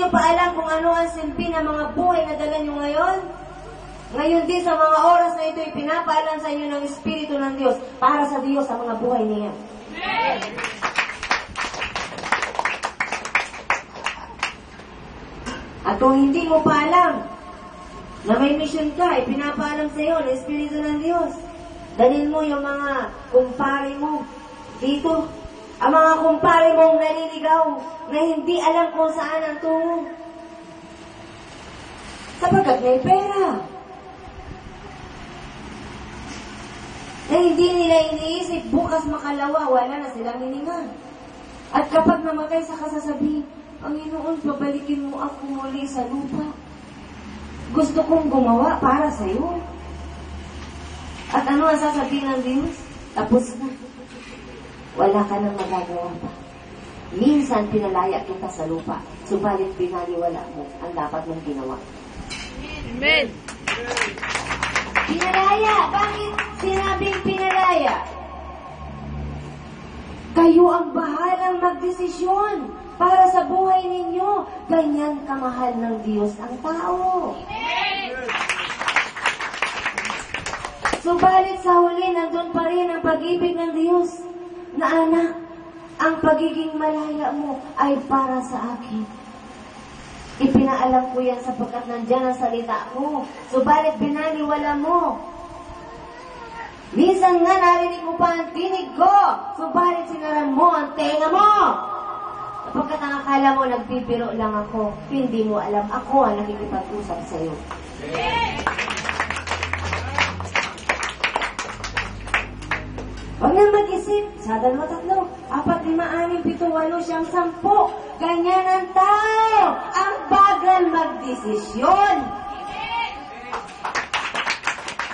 nyo pa alam kung ano ang silbi ng mga buhay na dala nyo ngayon? Ngayon din sa mga oras na ito, ipinapaalam sa inyo ng Espiritu ng Diyos para sa Diyos sa mga buhay niya. At kung hindi mo pa alam na may mission ka, ipinapaalam sa iyo ng Espiritu ng Diyos. Dalhin mo yung mga kumpare mo dito. Ang mga kumpare mong naliligaw na hindi alam kung saan ang tungo. Sapagkat may pera. Na hindi nila iniisip, bukas makalawa, wala na silang hininga. At kapag namatay sa kasasabihin, Panginoon, pabalikin mo ako muli sa lupa. Gusto kong gumawa para sa iyo. At ano ang sasabihin ng Diyos? Tapos na. Wala ka nang magagawa pa. Minsan pinalaya kita sa lupa, subalit pinaliwala mo ang dapat mong ginawa. Amen. Pinalaya. Bakit sinabing pinalaya? Kayo ang bahalang magdesisyon para sa buhay ninyo. Ganyan kamahal ng Diyos ang tao. Subalit sa huli, nandun pa rin ang pag-ibig ng Diyos. Na anak, ang pagiging malaya mo ay para sa akin. Ipinaalam ko yan sapagkat nandyan ang salita ko. Subalit binaliwala mo. Minsan nga narinig mo pa ang tinig ko. Subalit sinaran mo ang tenga mo. Sapagkat ang akala mo nagbibiro lang ako. Hindi mo alam ako ang nakikipag-usap sa iyo. Huwag nang mag-isip. Sa 2, 3, 4, 5, 6, 7, 8, 9, 10. Ganyan ang tao. Ang bagal magdesisyon.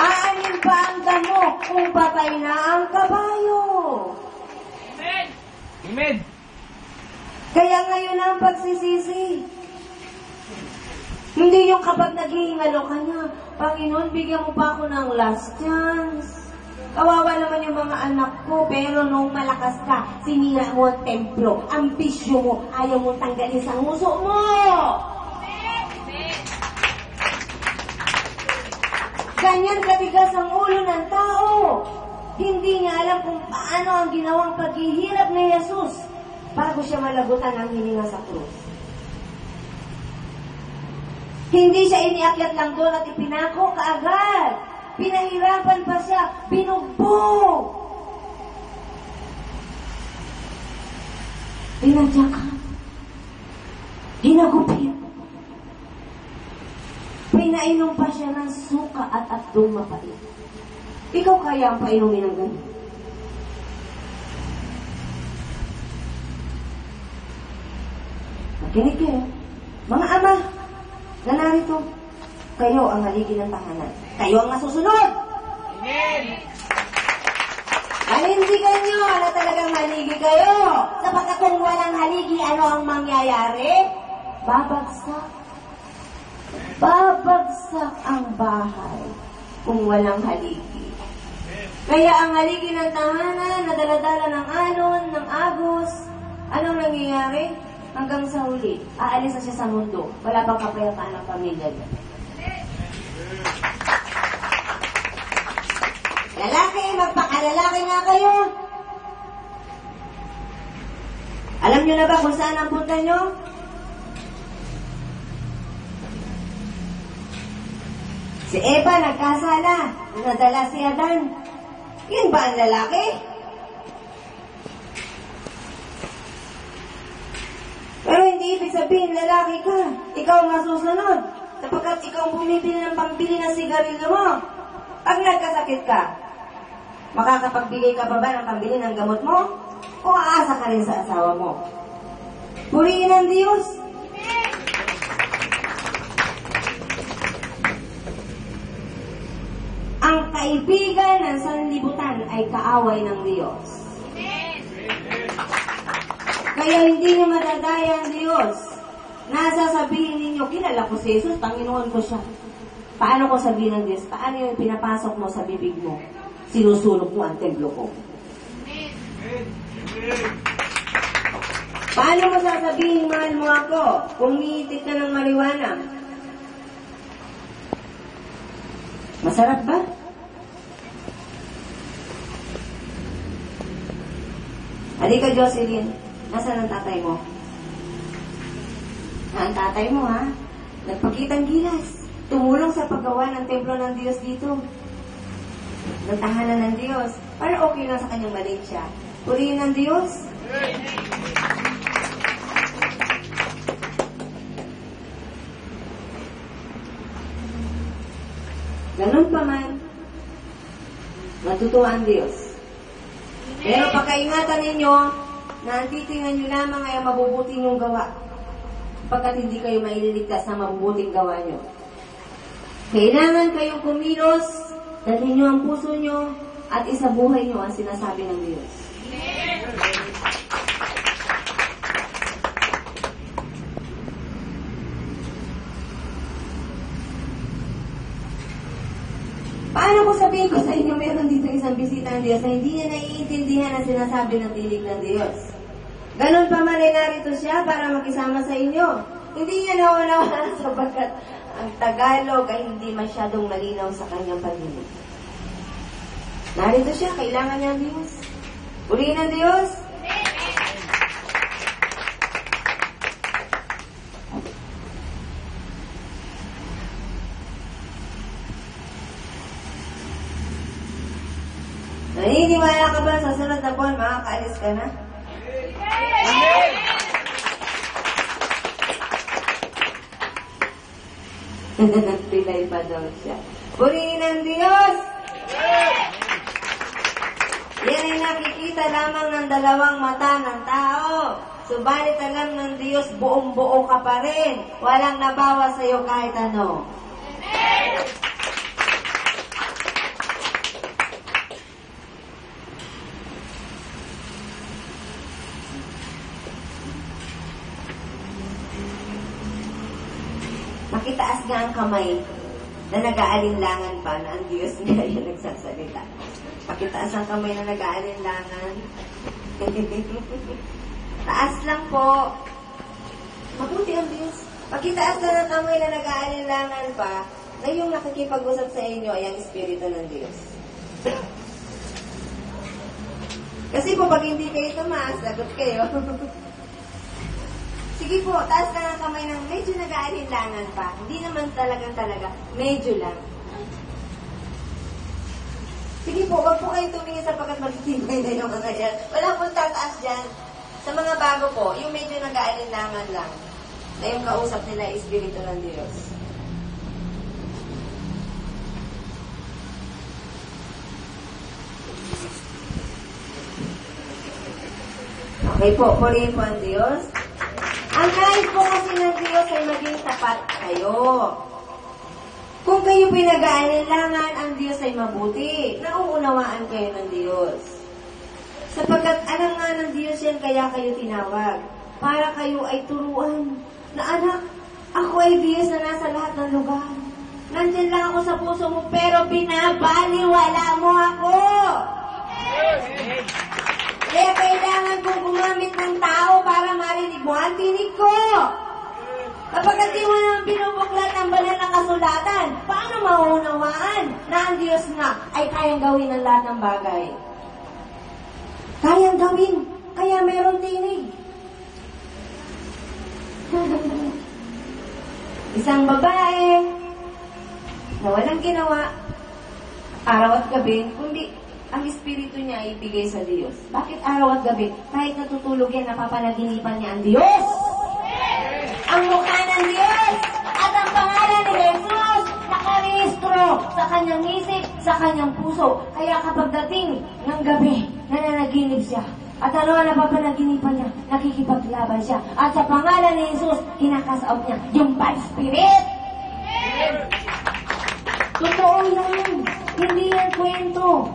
Aanin pa ang damo kung patay na ang kabayo. Amen. Amen. Kaya ngayon ang pagsisisi. Hindi yung kapag naghihingalo ka niya, Panginoon, bigyan mo pa ako ng last chance. Kawawa naman yung mga anak ko, pero nung malakas ka, sinira mo ang templo. Ang bisyo mo, ayaw mo tanggalin sa nguso mo. Ganyan katigas ang ulo ng tao. Hindi niya alam kung paano ang ginawang paghihirap ni Jesus bago siya malagutan ng hininga sa krus. Hindi siya iniakyat lang doon at ipinako kaagad. Pinahirapan pa siya, binugbog. Pinadyakan. Hinagupit. Pinainom pa siya ng suka at atdong mapait. Ikaw kaya ang painumin ng ganun? Makinig kayo. Mga ama na narito, kayo ang haligi ng tahanan. Kayo ang masusunod. Amen. Halindigan nyo na talagang haligi kayo. Sapagkat kung walang haligi, ano ang mangyayari? Babagsak. Babagsak ang bahay kung walang haligi. Kaya ang haligi ng tahanan, nadaladala ng alon, ng agos, anong nangyayari? Hanggang sa huli, aalis na siya sa mundo. Wala pang kapayapaan ng pamilya niya. Lalaki, magpakalalaki nga kayo. Alam nyo na ba kung saan ang punta nyo? Si Eva nagkasala. Nadala si Adan. Yun ba ang lalaki? Pero hindi ibig sabihin lalaki ka. Ikaw ang masusunod. Sapagkat ikaw ang bumibili ng pambili ng sigarilyo mo. Pag nagkasakit ka, makakapagbigay ka pa ba ng pambili ng gamot mo? O aasa ka rin sa asawa mo? Purihin ang Diyos. Ang kaibigan ng sanlibutan ay kaaway ng Diyos. Kaya hindi niyo madadaya ang Diyos. Nasasabihin ninyo, kilala ko si Jesus, Panginoon ko siya. Paano ko sabihin ng Diyos? Paano yung pinapasok mo sa bibig mo? Sinusunog mo ang templo ko. Paano mo sasabihin, mahal mo ako, kung umiitit ka ng maliwanag? Masarap ba? Halika, Jocelyn. Nasaan ang tatay mo? Ang tatay mo, ha? Nagpakitang gilas. Tumulong sa paggawa ng templo ng Diyos dito. Ng tahanan ng Diyos. Para okay lang sa kanyang maliit siya. Purihin ng Diyos. Ganun pa man, matutuwa ang Diyos. Pero pagkaingatan ninyo, na ang titingnan nyo lamang ay ang mabubuting yung gawa. Pagkat hindi kayo maililigtas sa mabubuting gawa nyo. Kailangan kayong kumilos, dalhin nyo ang puso nyo, at isabuhay nyo ang sinasabi ng Diyos. Paano ko sabihin ko sa inyo, meron dito isang bisita ng Diyos na hindi niya naiintindihan ang sinasabi ng tinig ng Diyos. Ganon pa man ay narito siya para makisama sa inyo. Hindi niya naunawaan sapagkat ang Tagalog ay hindi masyadong malinaw sa kanyang pagdinig. Narito siya, kailangan niya ang Diyos. Purihin ang Diyos. Naniniwala ka ba sa sunod na buwan, makakaalis ka na? Amen! Nagpilay pa daw siya. Purihin ang Diyos! Yan ay nakikita lamang ng dalawang mata ng tao. Subalit alam ng Diyos, buong-buo ka pa rin. Walang nabawas sa iyo kahit ano. Makitaas nga ang kamay na nag-aalinlangan pa na ang Diyos nga yung nagsasalita. Pakitaas ang kamay na nag-aalinlangan. Taas lang po. Mabuti ang Diyos. Pakitaas na ng kamay na nag-aalinlangan pa na yung nakikipag-usap sa inyo ay ang Espiritu ng Diyos. Kasi po, pag hindi kayo tumaas, lagot kayo. Sige po, taas na ng kamay ng medyo nag-aalinlangan pa. Hindi naman talaga, medyo lang. Sige po, wag po kayo tumingin sapagkat magtitibay na yung mga yan. Wala pong tataas dyan. Sa mga bago po, yung medyo nag-aalinlangan lang, na yung kausap nila ay Espiritu ng Diyos. Okay po, purihin po ang Diyos. Ang nais po kasi ng Diyos ay maging tapat kayo. Kung kayo pinag-aalinlangan, ang Diyos ay mabuti. Nauunawaan kayo ng Diyos. Sapagkat alam nga ng Diyos yan, kaya kayo tinawag. Para kayo ay turuan na anak, ako ay Diyos na nasa lahat ng lugar. Nandyan lang ako sa puso mo, pero binabaliwala mo ako. Kaya kailangan kong gumamit ng tao para marinig mo ang tinig ko. Kapag di mo naman binubuklat ang banal na kasulatan, paano mauunawaan na ang Diyos nga ay kayang gawin ang lahat ng bagay? Kayang gawin, kaya meron tinig. Isang babae na walang ginawa, araw at gabi, kundi ang espiritu niya ay ibigay sa Diyos. Bakit araw at gabi? Kahit natutulog yan, napapanaginipan niya ang Diyos. Ang mukha ng Diyos at ang pangalan ni Jesus nakarehistro sa kanyang isip, sa kanyang puso. Kaya kapag dating ng gabi, nananaginip siya. At ano ang napapanaginipan niya? Nakikipaglaban siya. At sa pangalan ni Jesus, kinakasaot niya yung bad spirit. Totoo yan. Hindi yan kwento.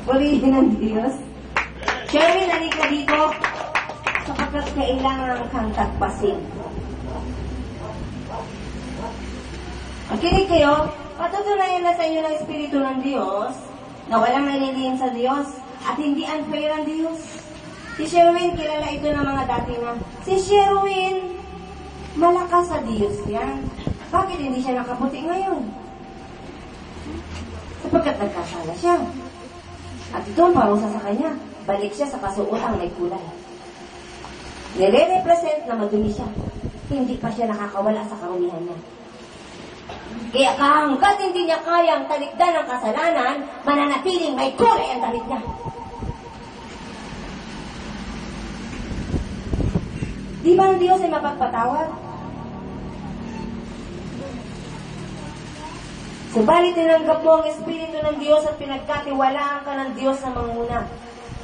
Purihin ng Diyos. Sherry, nalika dito sapagkat kailangan kang tagpasin. Makinig kayo, patutunayan na sa inyo ng Espiritu ng Diyos na walang nalilihim sa Diyos at hindi unfair ang Diyos. Si Sherwin, kilala ito ng mga dati na, si Sherwin, malakas sa Diyos yan. Bakit hindi siya nakaputi ngayon? Sapagkat nagkasala siya. At ito ang parusa sa kanya. Balik siya sa kasuotang may kulay. Nire-represent na madumi siya. Hindi pa siya nakakawala sa karumihan niya. Kaya hanggat hindi niya kayang talikdan ang kasalanan, mananatiling may kulay ang damit niya. Di ba ang Diyos ay mapagpatawad? Subalit tinanggap mo ang Espiritu ng Diyos at pinagkatiwalaan ka ng Diyos na manguna.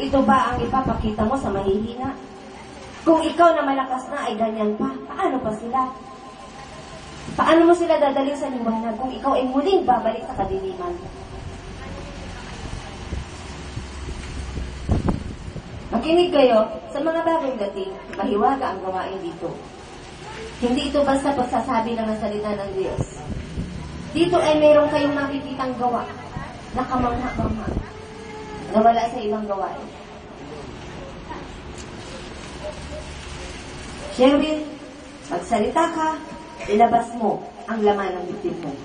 Ito ba ang ipapakita mo sa mahihina? Kung ikaw na malakas na ay ganyan pa, paano pa sila? Paano mo sila dadalhin sa liwanag kung ikaw ay muling babalik sa kadiliman? Makinig kayo, sa mga bagong dating, mahiwaga ang gawain dito. Hindi ito basta pagsasabi lang ng salita ng Diyos. Dito ay mayroon kayong makikitang gawa na kamangha-mangha na wala sa ibang gawain. Sherwin, magsalita ka, ilabas mo ang laman ng bibig mo.